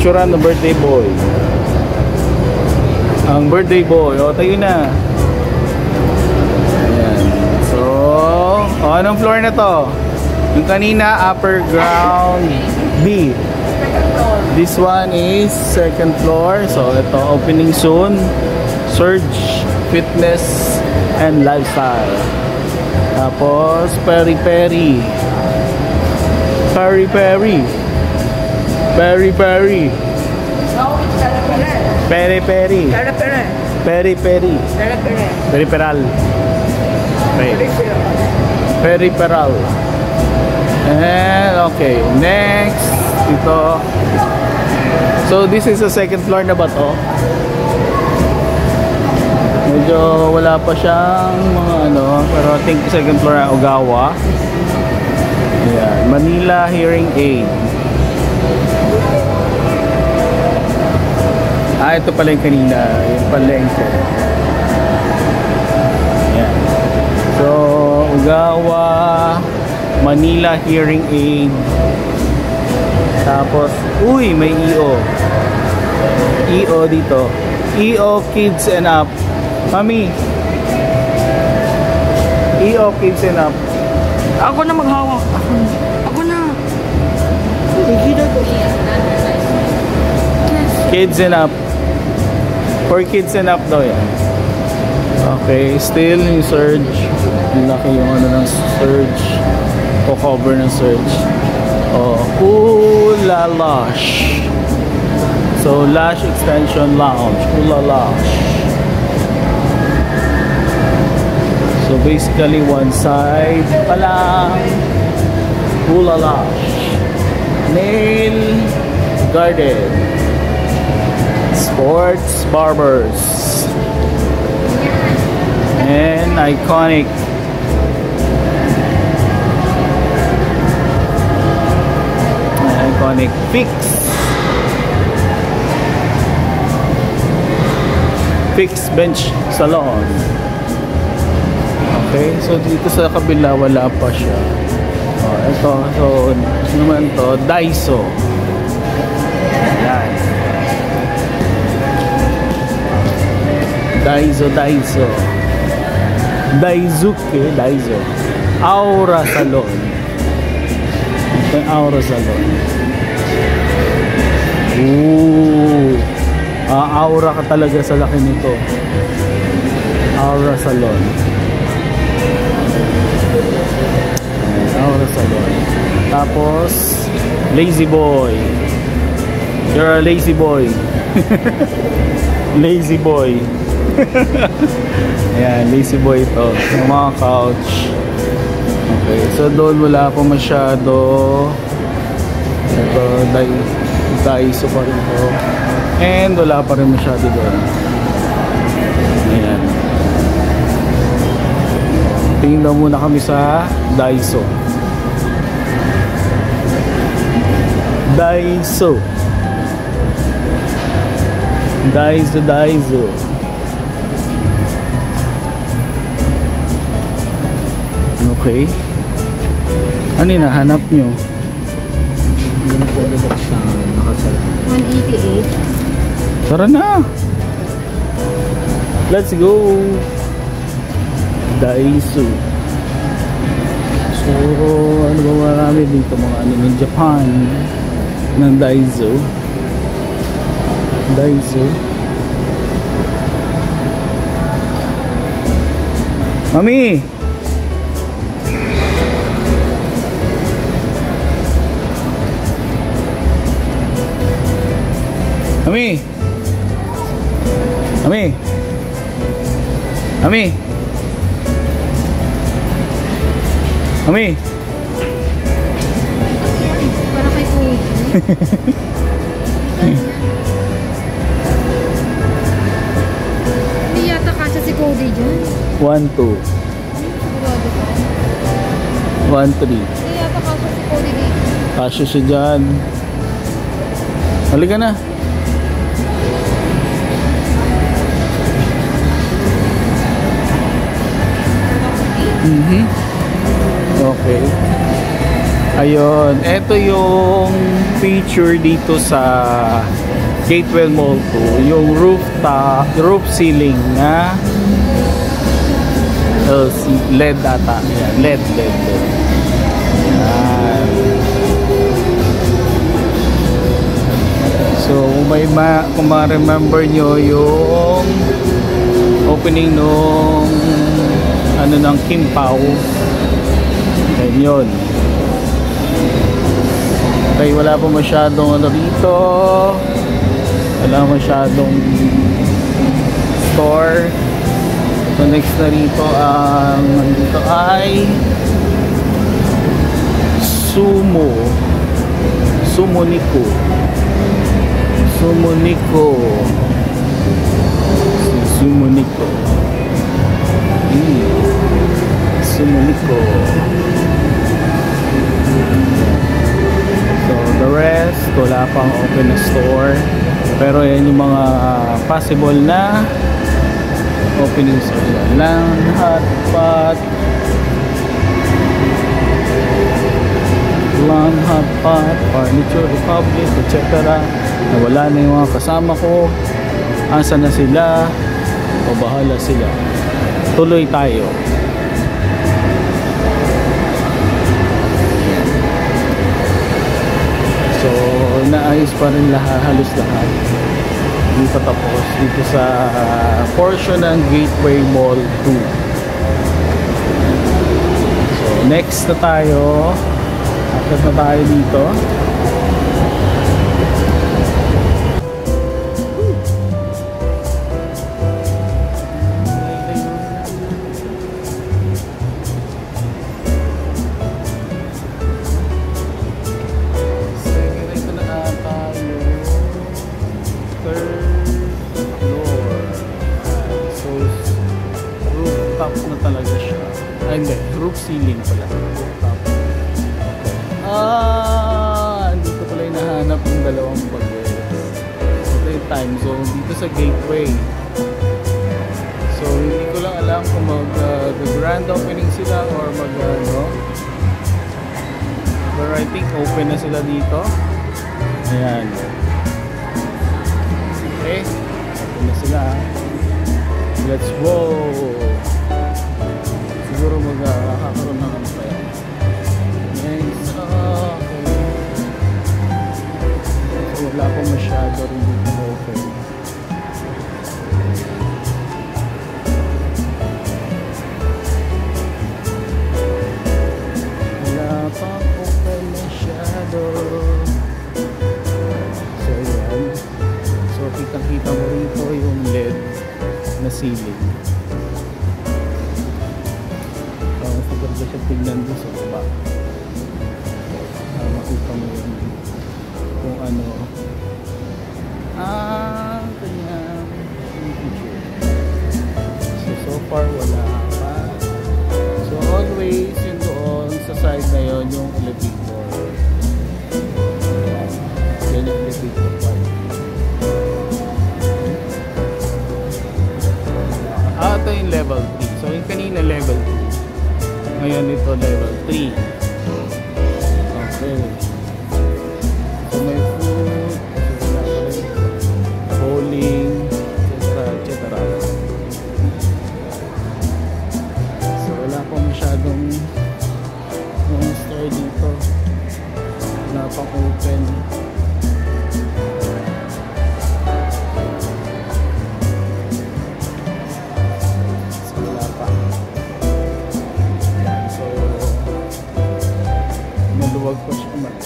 picturean ng birthday boy. Ang birthday boy. O, tayo na. Ayan. So, anong floor na to? Yung kanina, upper ground B. This one is second floor. So, ito, opening soon. Surge, fitness, and lifestyle. Tapos, peri-peri. Peri-peri. Peri-peri. Peri-peri. Peri-peri. Periperal. Periperal. And okay, next ito. So this is the second floor na ba to? Medyo wala pa siyang mga ano, pero I think second floor na Ogawa. Ayan, Manila Hearing Aid. Ito pala yung kanina, yung palengke. Ayan. So, Ogawa, Manila Hearing Aid. Tapos, uy, may EO. EO dito. EO Kids and Up. Mami. EO Kids and Up. Ako na maghawak. Ako na. Kids and Up. For kids and up daw yan. Okay, still yung Surge. Laki yung ano ng Surge. O cover ng Surge. Oh, Hula Lash. So, Lash Extension Lounge. Hula Lash. So, basically one side pa lang. Hula Lash. Nail Garden. Sports Barbers. And Iconic. Iconic Fix. Fix Bench Salon. Okay, so dito sa kabila wala pa siya. Oh, ito, so naman to, Daiso. Ayan. Daiso. Daisuke, Daiso. Aura Salon. Ito yung Aura Salon. Ooh. Aura ka talaga sa laki nito. Aura Salon. Aura Salon. Tapos, Lazy Boy. You're a lazy boy. Lazy boy. Ayan, lazy boy ito. Yung mga couch. Okay, so doon wala pa masyado. Ito, Daiso pa rin ito. And wala pa rin masyado doon. Ayan. Tingnan muna kami sa Daiso. Daiso. Okay. Ano yung nahanap nyo? Hindi na pwede buksan. Nakasala. 188. Tara na! Let's go! Daiso. So, ano ba marami dito? Mga ano ng Japan ng Daiso. Mami! Mami! Para kay Cody. Hindi yata kasya si Cody dyan. 1, 2. Sigurado ka? 1, 3. Hindi yata kasya si Cody dito. Kasya siya dyan. Halika na. Okay. Ayun, ito yung feature dito sa Gateway Mall 2, yung roof ceiling na LED data. Ayan, LED. Ayan. So, kung ma-remember nyo yung opening nung ng Kim Pao. Ayan yun. Okay, wala pa masyadong dito. Wala masyadong store. So next na rito ang dito ay Sumoniko. So the rest wala pang open na store, pero yan yung mga possible na opening store. Land Hotpot, Furniture Republic, etc. Nawala na yung mga kasama ko. Asa na sila? O bahala sila. Tuloy tayo. So naayos pa rin halos lahat. Hindi pa tapos dito sa portion ng Gateway Mall 2. So next na tayo. Akit na tayo dito. Na talaga siya. Ay hindi, roof ceiling pala. Hindi ko pala hinahanap yung dalawang bagay. Ito yung time zone dito sa Gateway. So hindi ko lang alam kung mag-grand opening sila or pero I think open na sila dito. Ayan. Okay, open na sila. Let's go. Siguro magkakaroon na kami pa yan. Next, okay. So wala pa masyado rin dito open. Wala pang open masyado. So yan. So kitang-kita mo rito yung LED na ceiling. Maganda siya tignan doon sa baba. Makita mo yun kung ano. Ganyan yung picture. So far wala pa. So always yun doon sa side na yun yung elevator. Yan yung elevator part. Ito yung level 3. So yung kanina level 2. Ngayon ito level 3. Okay. So may food, bowling, etc. So wala pa masyadong store dito. Wala pang open. Maluwag pa siya.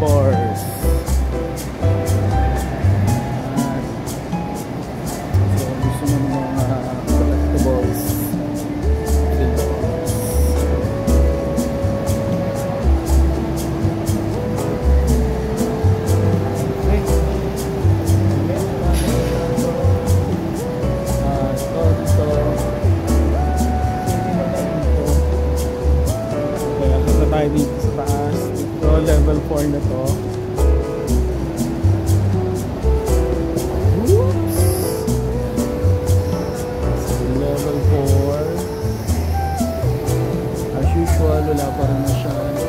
bars. So, gusto mo ng mga collectibles. Fill bars. Tayo dito sa taas. Ito, level 4 na to. Oops. So, level 4. As usual, wala pa rin masyado.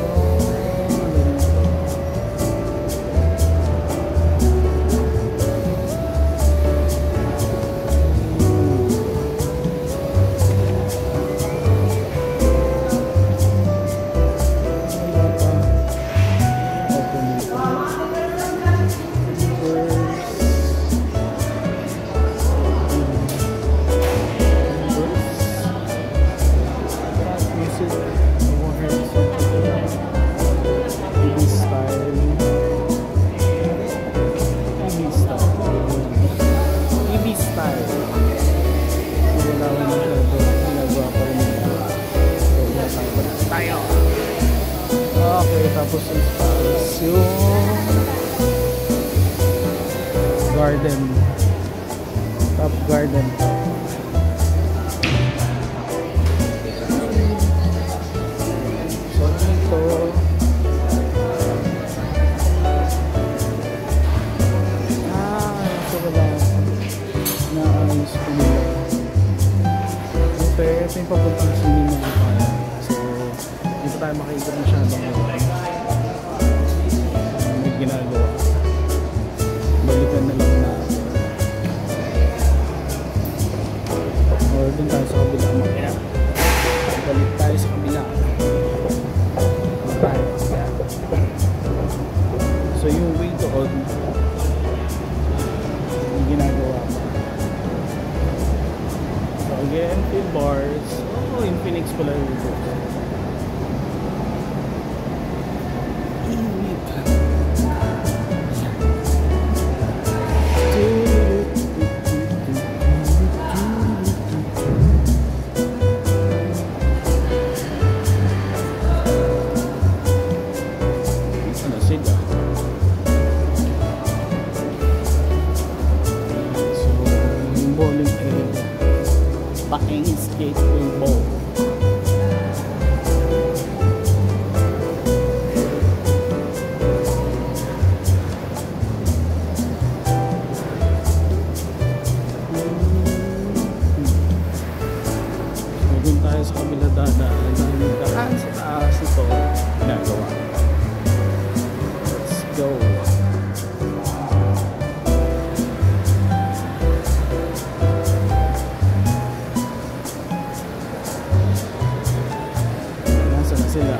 Okay, tapos yung garden, top garden. So ito ito wala naayos ko nila. Ito yung papuntang cinema. Hindi pa tayo makikita masyadong may ginagawa. Balikan na lang natin. Or dun tayo sa kabila. Balik tayo sa kabila. So yung way doon, may ginagawa pa. So again, fill bars. Oh, in Phoenix pala yung bars. Gateway Bowl. Doon tayo sa kabila dadaan. Daan sa taas ito ginagawa. Let's go. Sila.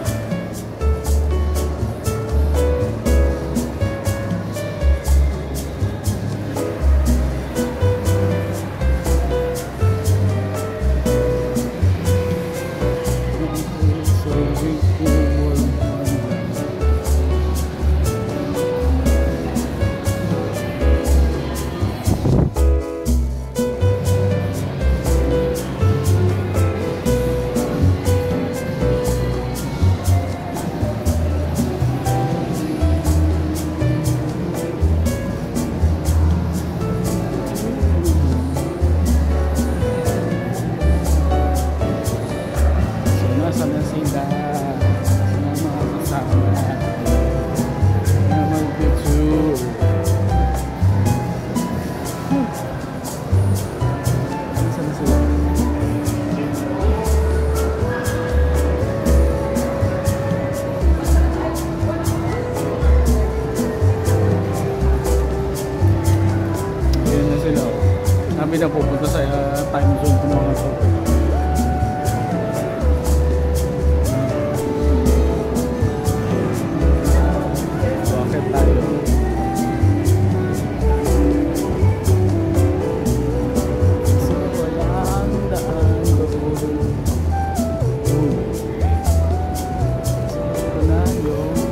Sabi na pupunta sa time zone ko mga to. Bakit tayo? So walang daan doon. Ito na yung